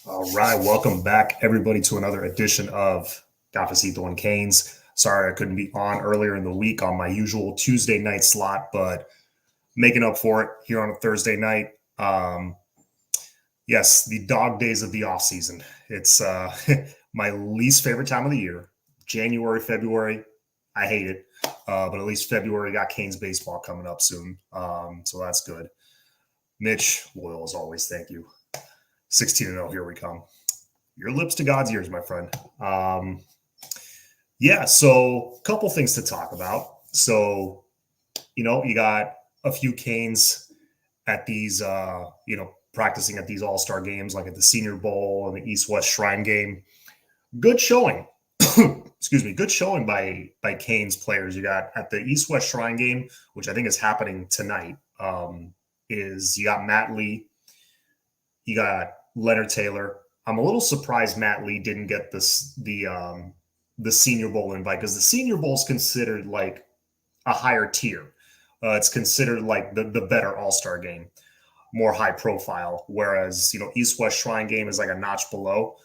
All right, welcome back, everybody, to another edition of Cafecito and Canes. Sorry I couldn't be on earlier in the week on my usual Tuesday night slot, but making up for it here on a Thursday night. Yes, the dog days of the offseason. It's my least favorite time of the year. January, February, I hate it. But at least February got Canes baseball coming up soon. So that's good. Mitch, loyal as always, thank you. 16-0, here we come. Your lips to God's ears, my friend. So a couple things to talk about. So, you got a few Canes at these, practicing at these all-star games, like at the Senior Bowl and the East-West Shrine game. Good showing. Excuse me. Good showing by Canes players. You got at the East-West Shrine game, which I think is happening tonight, is you got Matt Lee, you got Leonard Taylor. I'm a little surprised Matt Lee didn't get the Senior Bowl invite, because the Senior Bowl is considered like a higher tier. It's considered like the better All-Star game, more high profile, whereas East-West Shrine game is like a notch below.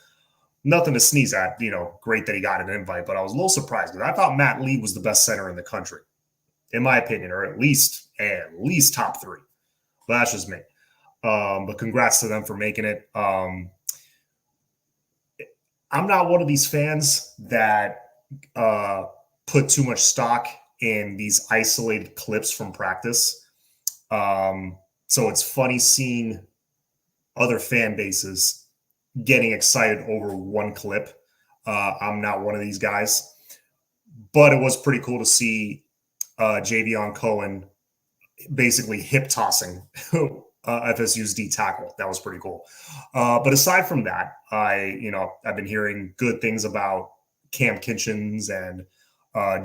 Nothing to sneeze at. Great that he got an invite, but I was a little surprised because I thought Matt Lee was the best center in the country, in my opinion, or at least top three. But that's just me. But congrats to them for making it. I'm not one of these fans that put too much stock in these isolated clips from practice. So it's funny seeing other fan bases getting excited over one clip. I'm not one of these guys. But it was pretty cool to see Javion Cohen basically hip tossing FSU's D tackle. That was pretty cool. But aside from that, I've been hearing good things about Cam Kinchens and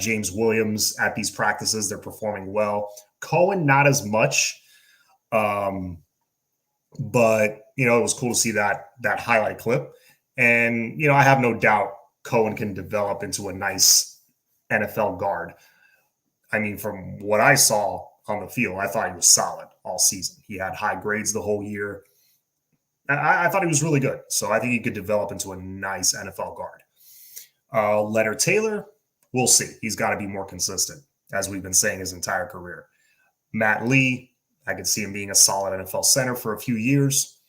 James Williams at these practices. They're performing well. Cohen, not as much. But it was cool to see that highlight clip. And, I have no doubt Cohen can develop into a nice NFL guard. I mean, from what I saw on the field, I thought he was solid all season. He had high grades the whole year. I thought he was really good. So I think he could develop into a nice NFL guard. Leonard Taylor, we'll see. He's got to be more consistent, as we've been saying his entire career. Matt Lee, I could see him being a solid NFL center for a few years.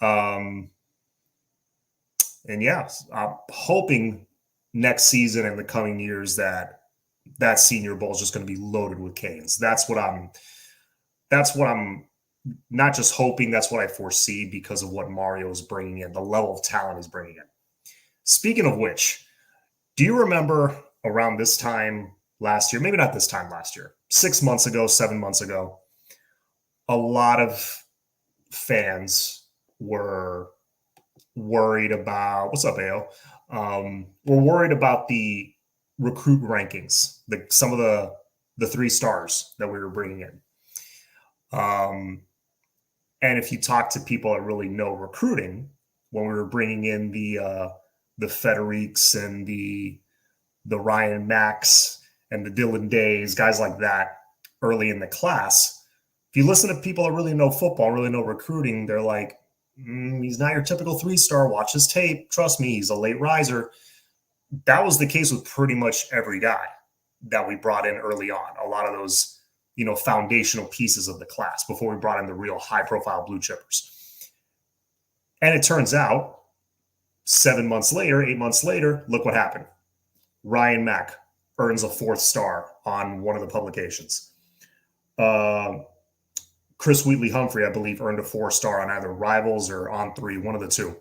I'm hoping next season and the coming years that Senior Bowl is just going to be loaded with Canes. That's what I'm not just hoping, that's what I foresee because of what Mario is bringing in, the level of talent he's bringing in. Speaking of which, do you remember around this time last year, maybe not this time last year, 6 months ago, 7 months ago, a lot of fans were worried about, what's up, AO? We're worried about the recruit rankings, some of the 3 stars that we were bringing in. And if you talk to people that really know recruiting, when we were bringing in the Federics and the Ryan Macks and the Dylan Days, guys like that early in the class, if you listen to people that really know football, really know recruiting, they're like, he's not your typical 3-star. Watch his tape. Trust me, he's a late riser. That was the case with pretty much every guy that we brought in early on. A lot of those, foundational pieces of the class before we brought in the real high-profile blue chippers. And it turns out 7 months later, 8 months later, look what happened. Ryan Mack earns a 4th star on one of the publications. Chris Wheatley-Humphrey, I believe, earned a 4-star on either Rivals or On 3, one of the two.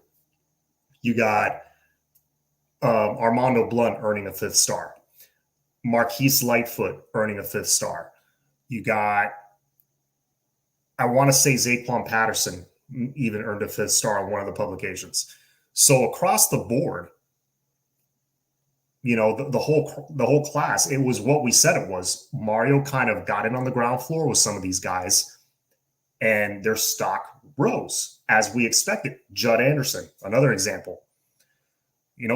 You got Armando Blunt earning a 5th star. Marquise Lightfoot earning a 5th star. You got, I want to say Zaquan Patterson even earned a 5th star on one of the publications. So across the board, the whole class, it was what we said it was. Mario kind of got in on the ground floor with some of these guys, and their stock rose as we expected. Judd Anderson, another example.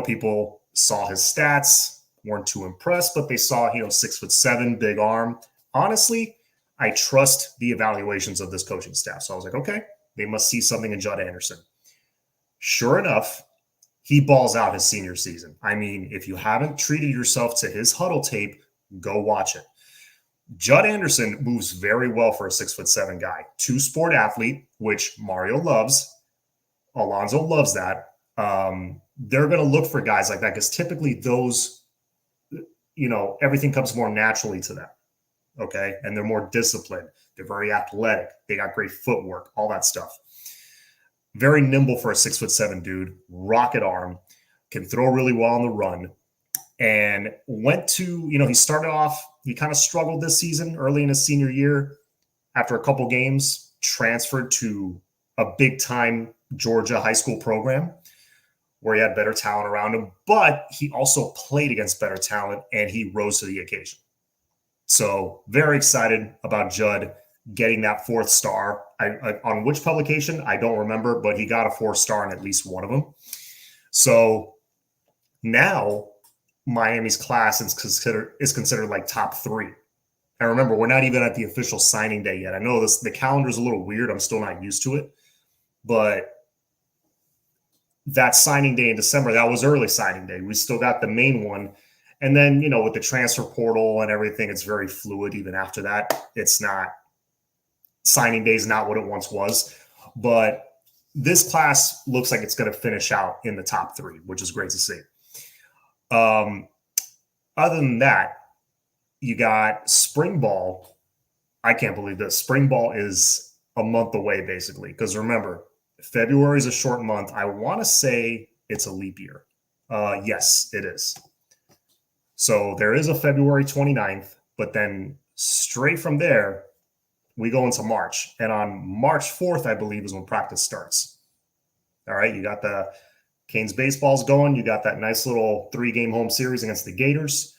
People saw his stats, weren't too impressed, but they saw, 6'7", big arm. Honestly, I trust the evaluations of this coaching staff. So I was like, okay, they must see something in Judd Anderson. Sure enough, he balls out his senior season. I mean, if you haven't treated yourself to his huddle tape, go watch it. Judd Anderson moves very well for a 6'7" guy. Two-sport athlete, which Mario loves. Alonzo loves that. They're going to look for guys like that because typically those, everything comes more naturally to them. Okay. And they're more disciplined. They're very athletic. They got great footwork, all that stuff. Very nimble for a 6'7" dude, rocket arm, can throw really well on the run. And went to, he started off, he kind of struggled this season early in his senior year. After a couple games, transferred to a big time Georgia high school program where he had better talent around him, but he also played against better talent and he rose to the occasion. So very excited about Judd getting that 4th star. On which publication, I don't remember, but he got a 4-star in at least one of them. So now Miami's class is considered like top 3. And remember, we're not even at the official signing day yet. I know the calendar is a little weird. I'm still not used to it. But that signing day in December, that was early signing day. We still got the main one. And then, with the transfer portal and everything, it's very fluid even after that. It's not – signing day is not what it once was. But this class looks like it's going to finish out in the top 3, which is great to see. Other than that, you got spring ball. I can't believe this. Spring ball is a month away, basically. Because remember, February is a short month. I want to say it's a leap year. Yes, it is. So there is a February 29th, but then straight from there, we go into March. And on March 4th, I believe, is when practice starts. All right, you got the Canes baseballs going. You got that nice little 3-game home series against the Gators.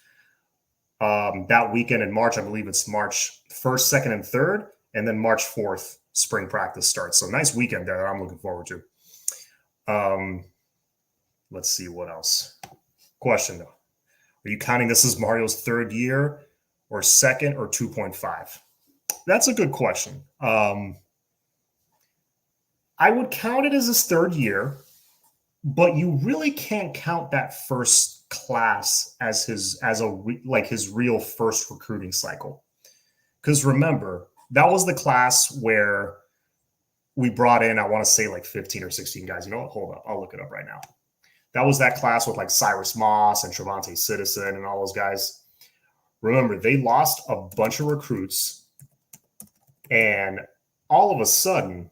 That weekend in March, I believe it's March 1st, 2nd, and 3rd. And then March 4th, spring practice starts. So nice weekend there that I'm looking forward to. Let's see what else. Question, though. Are you counting this as Mario's 3rd year or 2nd or 2.5? That's a good question. I would count it as his 3rd year, but you really can't count that first class as his real first recruiting cycle. Because remember, that was the class where we brought in, I want to say like 15 or 16 guys. You know what? Hold up. I'll look it up right now. That was that class with like Cyrus Moss and Trevante Citizen and all those guys. Remember, they lost a bunch of recruits, and all of a sudden,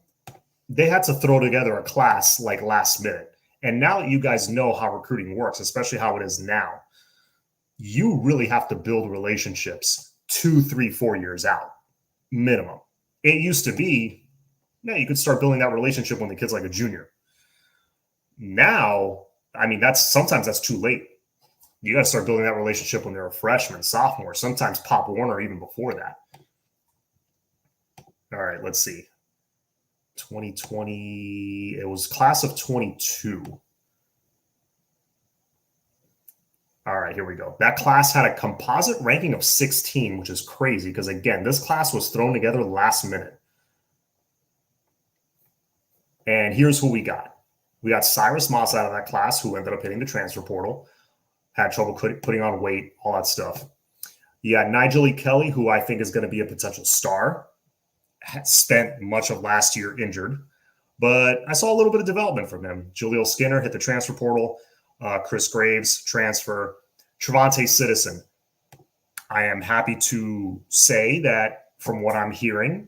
they had to throw together a class like last minute. And now that you guys know how recruiting works, especially how it is now, you really have to build relationships 2, 3, 4 years out, minimum. It used to be, you could start building that relationship when the kid's like a junior. Now, I mean, sometimes that's too late. You got to start building that relationship when they're a freshman, sophomore, sometimes Pop Warner even before that. All right, let's see. 2020, it was class of 22. All right, here we go. That class had a composite ranking of 16, which is crazy because, again, this class was thrown together last minute. And here's who we got. We got Cyrus Moss out of that class, who ended up hitting the transfer portal, had trouble putting on weight, all that stuff. You got Nigel E. Kelly, who I think is going to be a potential star. Spent much of last year injured, but I saw a little bit of development from him. Jaleel Skinner hit the transfer portal. Chris Graves transfer. Trevante Citizen. I am happy to say that from what I'm hearing,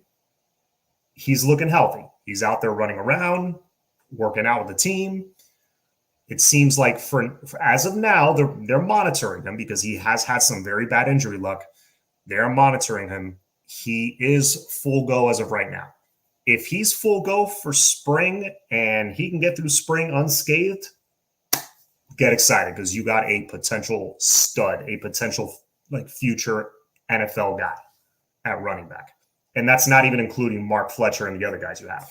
he's looking healthy. He's out there running around, working out with the team. It seems like for as of now, they're monitoring him because he has had some very bad injury luck. They're monitoring him. He is full go as of right now. If he's full go for spring and he can get through spring unscathed, get excited because you got a potential stud, a potential like future NFL guy at running back. And that's not even including Mark Fletcher and the other guys you have.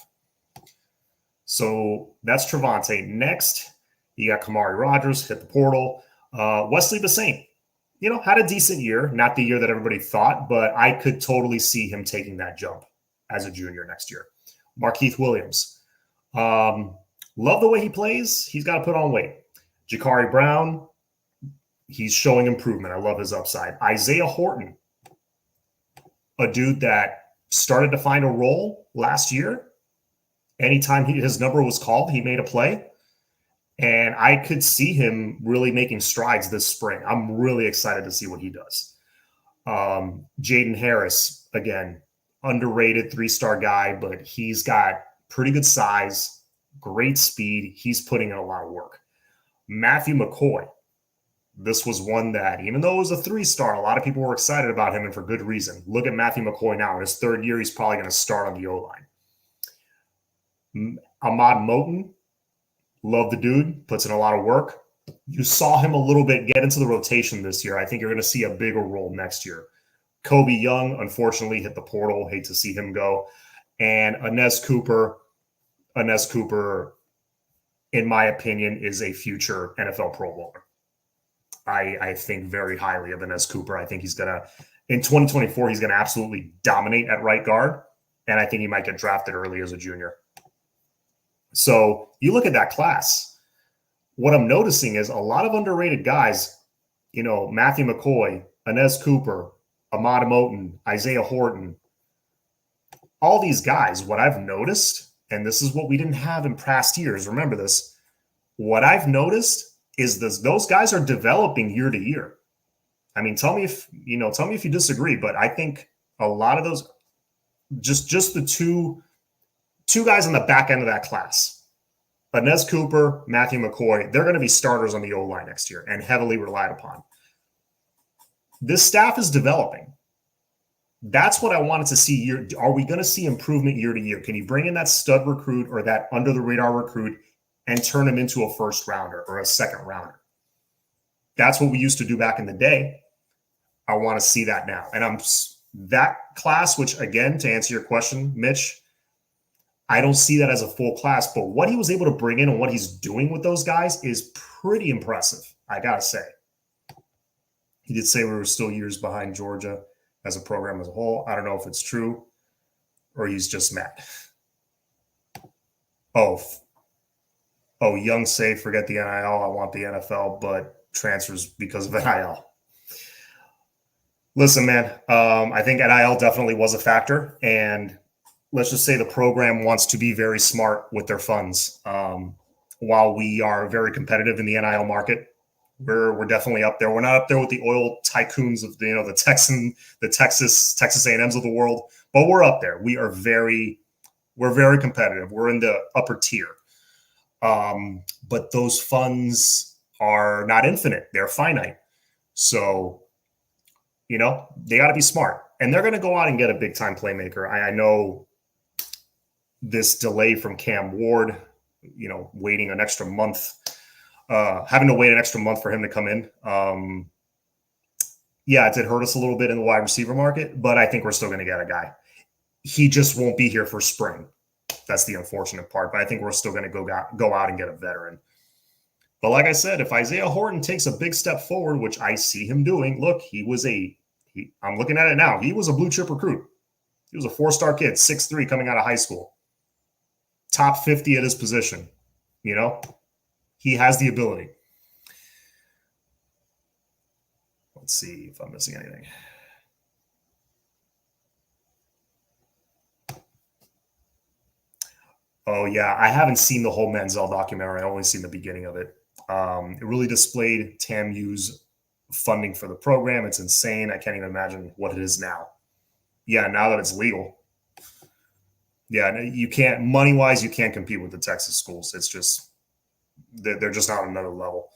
So that's Trevante. Next, you got Kamari Rogers, hit the portal. Wesley Bassane, had a decent year. Not the year that everybody thought, but I could totally see him taking that jump as a junior next year. Markeith Williams. Love the way he plays. He's got to put on weight. Jakari Brown, he's showing improvement. I love his upside. Isaiah Horton, a dude that started to find a role last year. Anytime his number was called, he made a play. And I could see him really making strides this spring. I'm really excited to see what he does. Jaden Harris, again, underrated 3-star guy, but he's got pretty good size, great speed. He's putting in a lot of work. Matthew McCoy, this was one that, even though it was a 3-star, a lot of people were excited about him, and for good reason. Look at Matthew McCoy now. In his 3rd year, he's probably going to start on the O-line. Ahmad Moten, love the dude, puts in a lot of work. You saw him a little bit get into the rotation this year. I think you're going to see a bigger role next year. Kobe Young, unfortunately, hit the portal. Hate to see him go. And Inez Cooper, in my opinion, is a future NFL Pro Bowler. I think very highly of Inez Cooper. I think he's going to, in 2024, he's going to absolutely dominate at right guard. And I think he might get drafted early as a junior. So you look at that class. What I'm noticing is a lot of underrated guys, Matthew McCoy, Inez Cooper, Ahmad Moten, Isaiah Horton, all these guys, what I've noticed, and this is what we didn't have in past years, remember this, what I've noticed is those guys are developing year to year. I mean, tell me if you disagree, but I think a lot of those, just the two guys on the back end of that class, Inez Cooper, Matthew McCoy, they're going to be starters on the O-line next year and heavily relied upon. This staff is developing. That's what I wanted to see. Are we going to see improvement year to year? Can you bring in that stud recruit or that under-the-radar recruit and turn him into a first rounder or a second rounder? That's what we used to do back in the day. I want to see that now. And that class, which, again, to answer your question, Mitch, I don't see that as a full class, but what he was able to bring in and what he's doing with those guys is pretty impressive, I got to say. He did say we were still years behind Georgia as a program as a whole. I don't know if it's true or he's just mad. Oh, Young say, forget the NIL. I want the NFL, but transfers because of NIL. Listen, man, I think NIL definitely was a factor, and let's just say the program wants to be very smart with their funds. While we are very competitive in the NIL market, we're definitely up there. We're not up there with the oil tycoons of the Texas A&Ms of the world, but we're up there. We're very competitive. We're in the upper tier. But those funds are not infinite. They're finite. So, they got to be smart. And they're going to go out and get a big-time playmaker. I know this delay from Cam Ward, waiting an extra month, having to wait an extra month for him to come in. It did hurt us a little bit in the wide receiver market, but I think we're still going to get a guy. He just won't be here for spring. That's the unfortunate part, but I think we're still going to go out and get a veteran. But like I said, if Isaiah Horton takes a big step forward, which I see him doing, look, I'm looking at it now. He was a blue chip recruit. He was a 4-star kid, 6'3", coming out of high school. Top 50 at his position. He has the ability. Let's see if I'm missing anything. Oh, yeah. I haven't seen the whole Manziel documentary. I've only seen the beginning of it. It really displayed TAMU's funding for the program. It's insane. I can't even imagine what it is now. Yeah, now that it's legal. Yeah, you can't, money-wise, you can't compete with the Texas schools. It's just, they're just not on another level.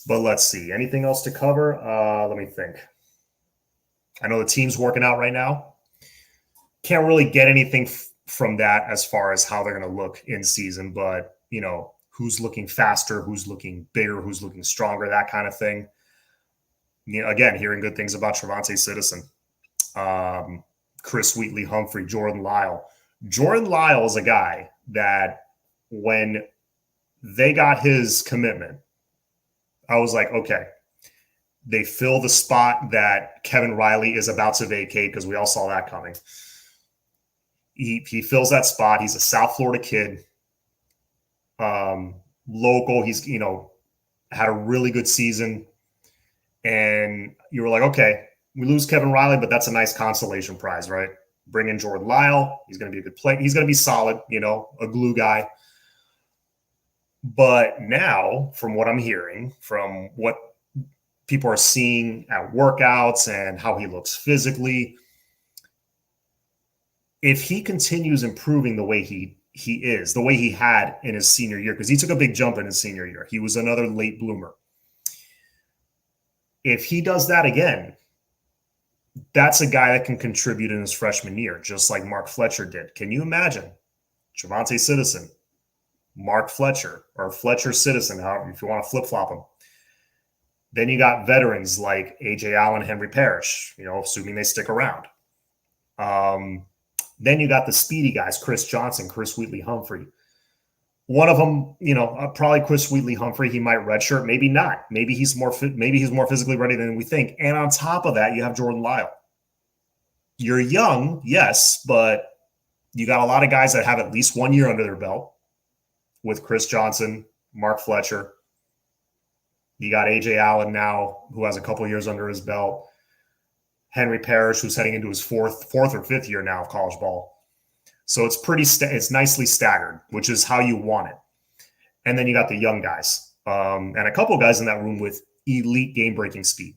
But let's see. Anything else to cover? Let me think. I know the team's working out right now. Can't really get anything from that as far as how they're going to look in season, but, who's looking faster, who's looking bigger, who's looking stronger, that kind of thing. Again, hearing good things about Trevante Citizen, Chris Wheatley Humphrey, Jordan Lyle. Jordan Lyle is a guy that when they got his commitment, I was like, okay, they fill the spot that Kevin Riley is about to vacate because we all saw that coming. he fills that spot. He's a South Florida kid, local. He's, had a really good season. And you were like, okay, we lose Kevin Riley, but that's a nice consolation prize, right? Bring in Jordan Lyle. He's going to be a good player. He's going to be solid, a glue guy. But now, from what I'm hearing, from what people are seeing at workouts and how he looks physically, if he continues improving the way he is, the way he had in his senior year, because he took a big jump in his senior year. He was another late bloomer. If he does that again, that's a guy that can contribute in his freshman year, just like Mark Fletcher did. Can you imagine Javonte Citizen, Mark Fletcher, or Fletcher Citizen, however, if you want to flip-flop them? Then you got veterans like A.J. Allen, Henry Parrish, assuming they stick around. Then you got the speedy guys, Chris Johnson, Chris Wheatley-Humphrey. One of them, probably Chris Wheatley-Humphrey, he might redshirt, maybe not. Maybe he's more physically ready than we think. And on top of that, you have Jordan Lyle. You're young, yes, but you got a lot of guys that have at least 1 year under their belt with Chris Johnson, Mark Fletcher. You got A.J. Allen now, who has a couple years under his belt. Henry Parrish, who's heading into his fourth or fifth year now of college ball. So it's it's nicely staggered, which is how you want it. And then you got the young guys, and a couple of guys in that room with elite game-breaking speed.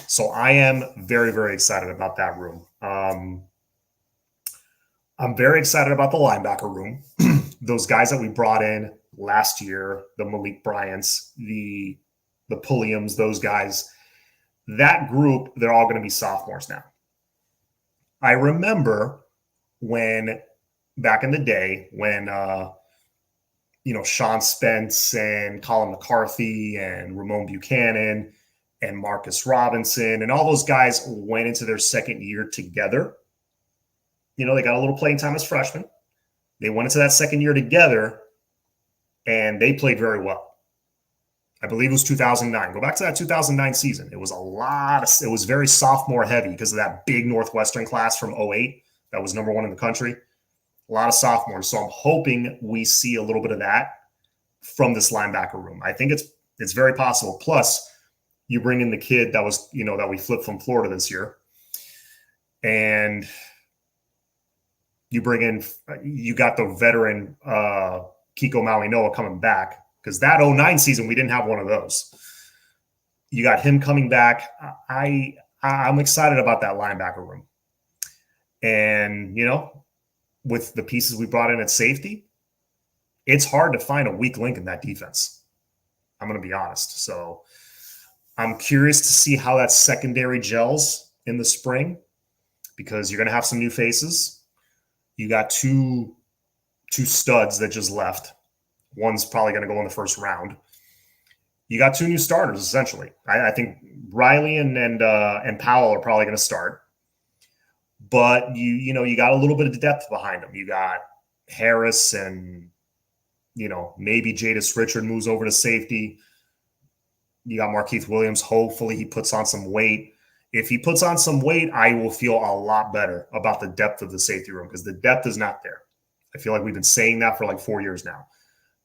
So I am very, very excited about that room. I'm very excited about the linebacker room. Those guys that we brought in last year, the Malik Bryants, the Pulliams, those guys, that group, they're all going to be sophomores now. I remember when back in the day when Sean Spence and Colin McCarthy and Ramon Buchanan and Marcus Robinson and all those guys went into their second year together. They got a little playing time as freshmen. They went into that second year together and they played very well. I believe it was 2009. Go back to that 2009 season. It was it was very sophomore heavy because of that big Northwestern class from 2008. That was number one in the country. A lot of sophomores. So I'm hoping we see a little bit of that from this linebacker room. I think it's very possible. Plus, you bring in the kid that was, that we flipped from Florida this year. And you got the veteran Kiko Maui-Noa coming back, because that 2009 season, we didn't have one of those. You got him coming back. I'm excited about that linebacker room. And, with the pieces we brought in at safety, it's hard to find a weak link in that defense. I'm going to be honest. So I'm curious to see how that secondary gels in the spring, because you're going to have some new faces. You got two studs that just left. One's probably going to go in the first round. You got two new starters, essentially. I think Riley and Powell are probably going to start. But you got a little bit of depth behind them. You got Harris and, maybe Jadis Richard moves over to safety. You got Markeith Williams. Hopefully he puts on some weight. If he puts on some weight, I will feel a lot better about the depth of the safety room, because the depth is not there. I feel like we've been saying that for like 4 years now.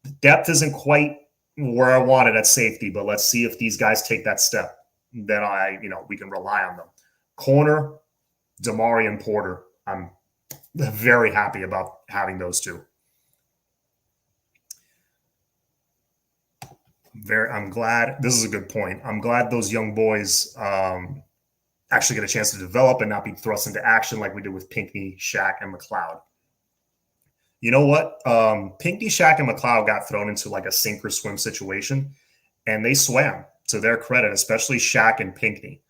The depth isn't quite where I want it at safety, but let's see if these guys take that step. Then we can rely on them. Corner, Damari and Porter. I'm very happy about having those two. I'm glad. This is a good point. I'm glad those young boys actually get a chance to develop and not be thrust into action like we did with Pinckney, Shaq, and McLeod. You know what? Pinckney, Shaq, and McLeod got thrown into like a sink or swim situation, and they swam, to their credit, especially Shaq and Pinckney.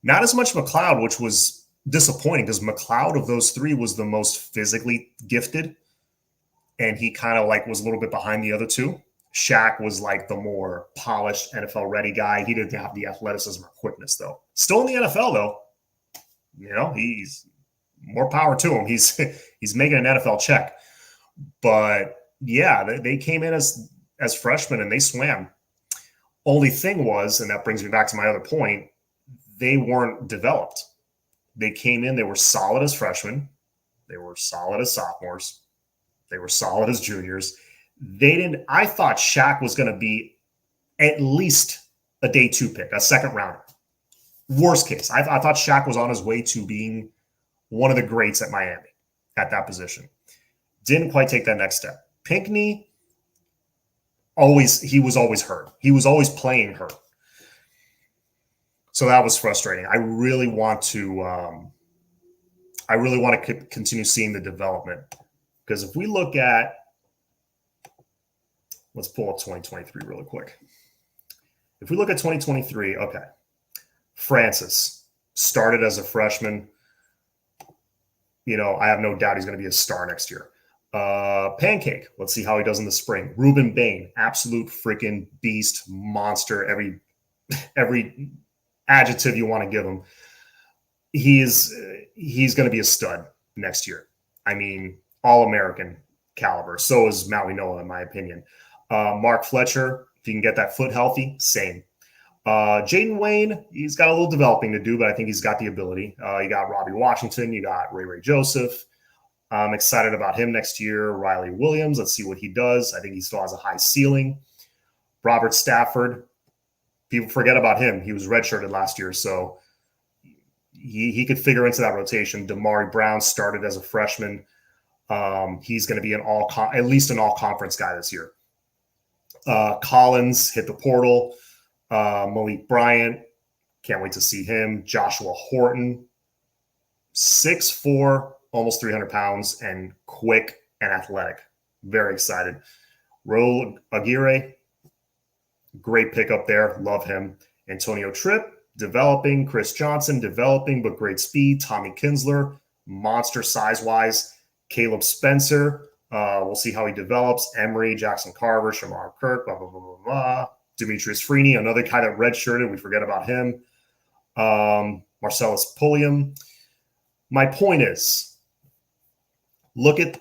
Not as much McLeod, which was disappointing, because McLeod of those three was the most physically gifted, and he kind of like was a little bit behind the other two. Shaq was like the more polished NFL ready guy. He didn't have the athleticism or quickness, though. Still in the NFL, though. He's more power to him. He's making an NFL check. But yeah, they came in as freshmen and they swam. Only thing was, and that brings me back to my other point, they weren't developed. They came in, they were solid as freshmen. They were solid as sophomores. They were solid as juniors. I thought Shaq was going to be at least a day 2 pick, a second rounder. Worst case. I thought Shaq was on his way to being one of the greats at Miami at that position. Didn't quite take that next step. Pinckney, he was always hurt. He was always playing hurt. So that was frustrating. I really want to continue seeing the development, because if we look at, let's pull up 2023 really quick. If we look at 2023, okay, Francis started as a freshman. I have no doubt he's going to be a star next year. Pancake, let's see how he does in the spring. Ruben Bain, absolute freaking beast, monster. Every adjective you want to give him. He's going to be a stud next year. I mean, All-American caliber. So is Maui Noah, in my opinion. Mark Fletcher, if you can get that foot healthy, same. Jaden Wayne, he's got a little developing to do, but I think he's got the ability. You got Robbie Washington. You got Ray Joseph. I'm excited about him next year. Riley Williams, let's see what he does. I think he still has a high ceiling. Robert Stafford, people forget about him. He was redshirted last year, so he could figure into that rotation. Damari Brown started as a freshman. He's going to be at least an all-conference guy this year. Collins hit the portal. Malik Bryant, can't wait to see him. Joshua Horton, 6'4", almost 300 pounds, and quick and athletic. Very excited. Raul Aguirre, great pickup there. Love him. Antonio Tripp, developing. Chris Johnson, developing, but great speed. Tommy Kinsler, monster size-wise. Caleb Spencer, we'll see how he develops. Emery, Jackson Carver, Shamar Kirk, blah, blah, blah, blah, blah. Demetrius Freeney, another guy that redshirted. We forget about him. Marcellus Pulliam. My point is, look at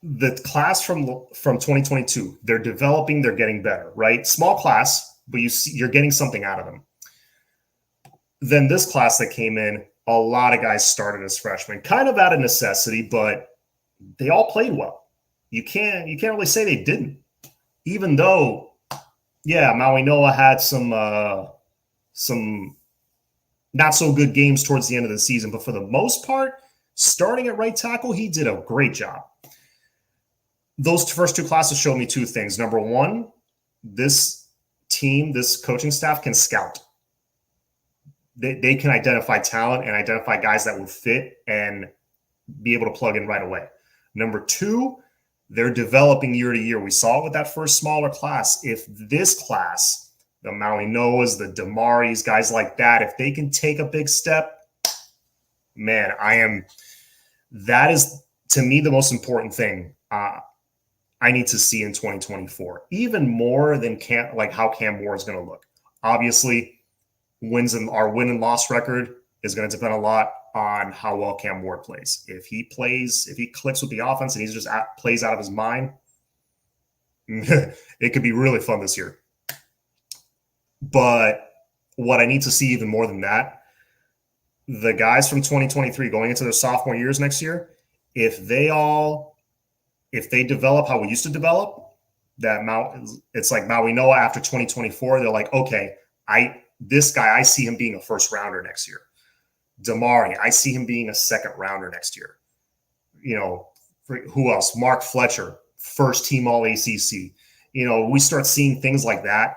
the class from 2022. They're developing. They're getting better, right? Small class, but you're getting something out of them. Then this class that came in, a lot of guys started as freshmen, kind of out of necessity, but they all played well. You can't really say they didn't, even though. Yeah, Maui Noah had some not so good games towards the end of the season, but for the most part, starting at right tackle, he did a great job. Those first 2 classes showed me 2 things. Number one, this team, this coaching staff can scout. They can identify talent and identify guys that will fit and be able to plug in right away. Number 2, they're developing year to year. We saw it with that first smaller class. If this class, the Maui Noahs, the Damaris, guys like that, if they can take a big step, man, that is, to me, the most important thing I need to see in 2024, even more than how Cam Moore is going to look. Obviously, our win and loss record is going to depend a lot on how well Cam Moore plays. If he clicks with the offense and he just plays out of his mind, it could be really fun this year. But what I need to see even more than that, the guys from 2023 going into their sophomore years next year, if they develop how we used to develop, it's like Maui Noah after 2024, they're like, okay, this guy, I see him being a first rounder next year. Damari, I see him being a second rounder next year. Who else? Mark Fletcher, first team all ACC. We start seeing things like that.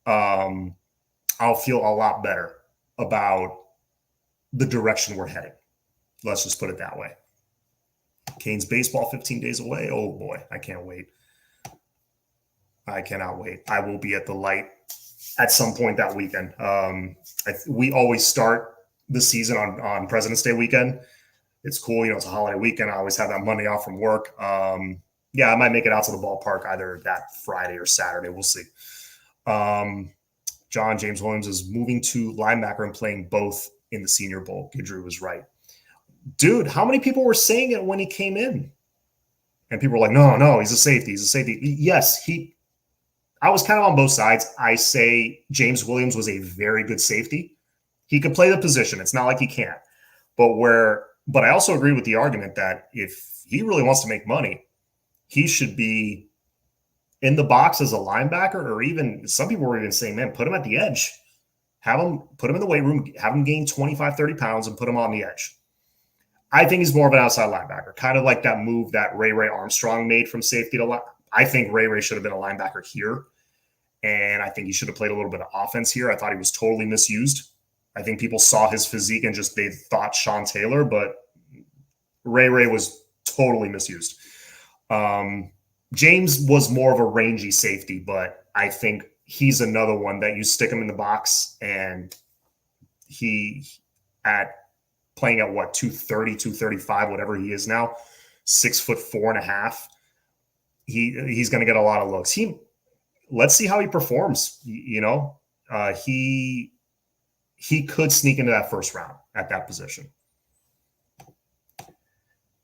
I'll feel a lot better about the direction we're heading. Let's just put it that way. Canes baseball 15 days away. Oh boy, I can't wait. I cannot wait. I will be at the light at some point that weekend. We always start the season on President's Day weekend. It's cool. It's a holiday weekend. I always have that Monday off from work. I might make it out to the ballpark either that Friday or Saturday. We'll see. John James Williams is moving to linebacker and playing both in the Senior Bowl. Gidrew was right. Dude, how many people were saying it when he came in? And people were like, no, he's a safety. He's a safety. Yes, I was kind of on both sides. I say James Williams was a very good safety. He could play the position. It's not like he can't. But where But I also agree with the argument that if he really wants to make money, he should be in the box as a linebacker, or even some people were even saying, man, put him at the edge. Put him in the weight room, have him gain 25, 30 pounds and put him on the edge. I think he's more of an outside linebacker, kind of like that move that Ray Armstrong made from safety to line. I think Ray should have been a linebacker here. And I think he should have played a little bit of offense here. I thought he was totally misused. I think people saw his physique and just they thought Sean Taylor, but Ray was totally misused. James was more of a rangy safety, but I think he's another one that you stick him in the box and he at playing at what, 230, 235, whatever he is now, 6'4.5". He's going to get a lot of looks. Let's see how he performs. He could sneak into that first round at that position.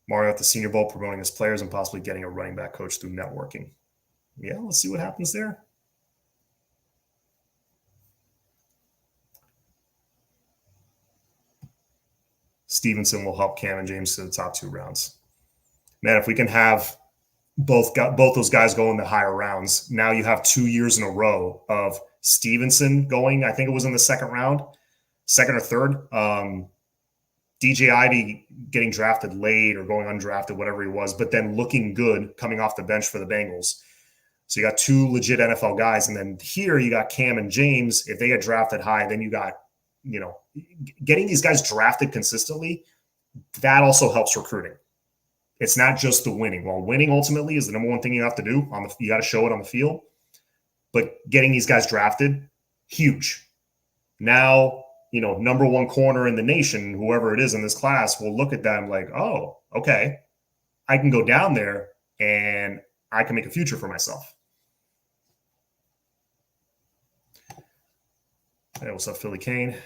Mario at the Senior Bowl promoting his players and possibly getting a running back coach through networking. Yeah, let's see what happens there. Stevenson will help Cam and James to the top 2 rounds. Man, if we can have both those guys go in the higher rounds, now you have 2 years in a row of Stevenson going, I think it was in the second or third. DJ Ivey getting drafted late or going undrafted, whatever he was, but then looking good coming off the bench for the Bengals. So you got 2 legit NFL guys. And then here you got Cam and James. If they get drafted high, then you got, getting these guys drafted consistently, that also helps recruiting. It's not just the winning. Well, winning ultimately is the number one thing you have to do. You got to show it on the field. But getting these guys drafted, huge. Now, number 1 corner in the nation, whoever it is in this class, will look at them like, oh, okay, I can go down there and I can make a future for myself. Hey, what's up, Philly Kane?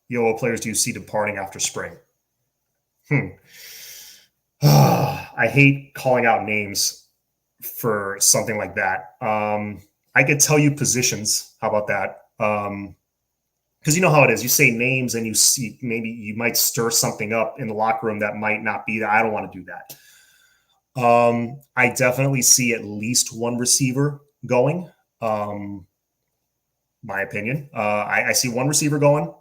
Yo, what players do you see departing after spring? I hate calling out names for something like that. I could tell you positions. How about that? Because you know how it is. You say names and you see maybe you might stir something up in the locker room that might not be there. I don't want to do that. I definitely see at least 1 receiver going. My opinion. I see 1 receiver going.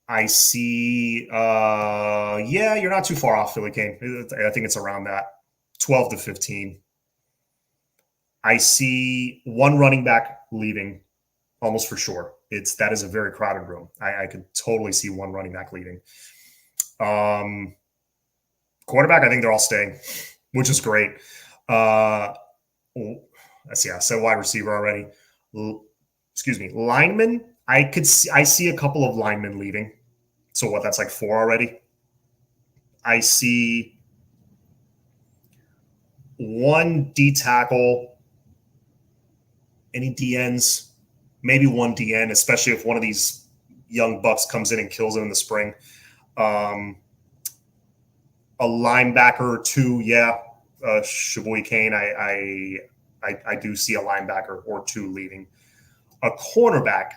I see, you're not too far off, Philly Kane. I think it's around that 12 to 15. I see 1 running back leaving almost for sure. That is a very crowded room. I could totally see 1 running back leaving. Quarterback, I think they're all staying, which is great. Let's see, I said wide receiver already. Excuse me, lineman. I see a couple of linemen leaving. So what? That's like 4 already. I see 1 D tackle. Any DNs? Maybe 1 DN, especially if one of these young bucks comes in and kills it in the spring. A linebacker or 2, yeah. Shaboy Kane. I do see a linebacker or 2 leaving. A cornerback.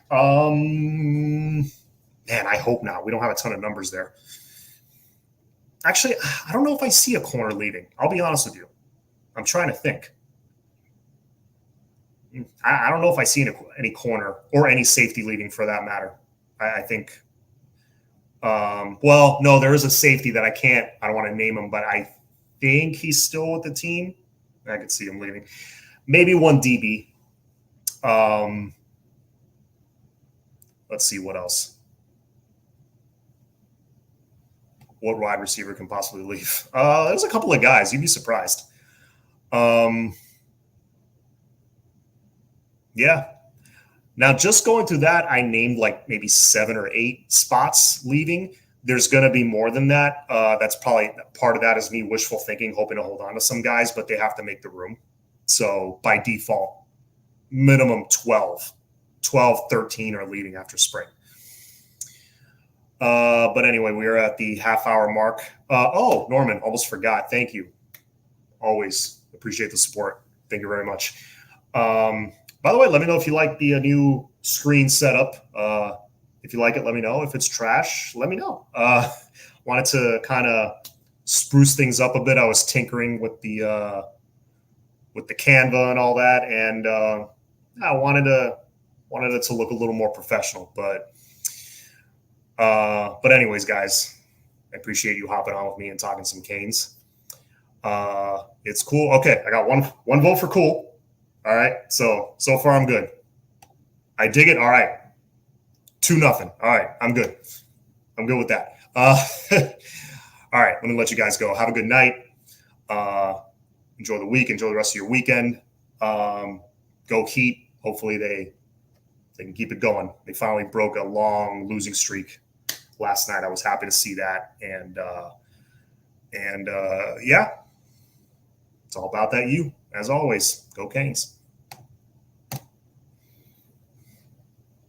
Man, I hope not. We don't have a ton of numbers there. Actually, I don't know if I see a corner leaving. I'll be honest with you. I'm trying to think. I don't know if I see any corner or any safety leaving for that matter. I think. No, there is a safety that I don't want to name him, but I think he's still with the team. I could see him leaving. Maybe 1 DB. Let's see what else. What wide receiver can possibly leave? There's a couple of guys. You'd be surprised. Yeah. Now, just going through that, I named like maybe 7 or 8 spots leaving. There's going to be more than that. That's probably part of that is me wishful thinking, hoping to hold on to some guys, but they have to make the room. So by default, minimum 12, 13 are leaving after spring. But anyway, we are at the half-hour mark. Norman, almost forgot. Thank you. Always appreciate the support. Thank you very much. By the way, let me know if you like the new screen setup. If you like it, let me know. If it's trash, let me know. wanted to kind of spruce things up a bit. I was tinkering with the Canva and all that, and I wanted it to look a little more professional. But anyways, guys, I appreciate you hopping on with me and talking some Canes. It's cool. Okay, I got one vote for cool. All right, so far I'm good. I dig it. All right, 2-0. All right, I'm good. I'm good with that. All right, let me let you guys go. Have a good night. Enjoy the week. Enjoy the rest of your weekend. Go Heat. Hopefully they can keep it going. They finally broke a long losing streak last night. I was happy to see that. And yeah, it's all about that. As always, go Canes.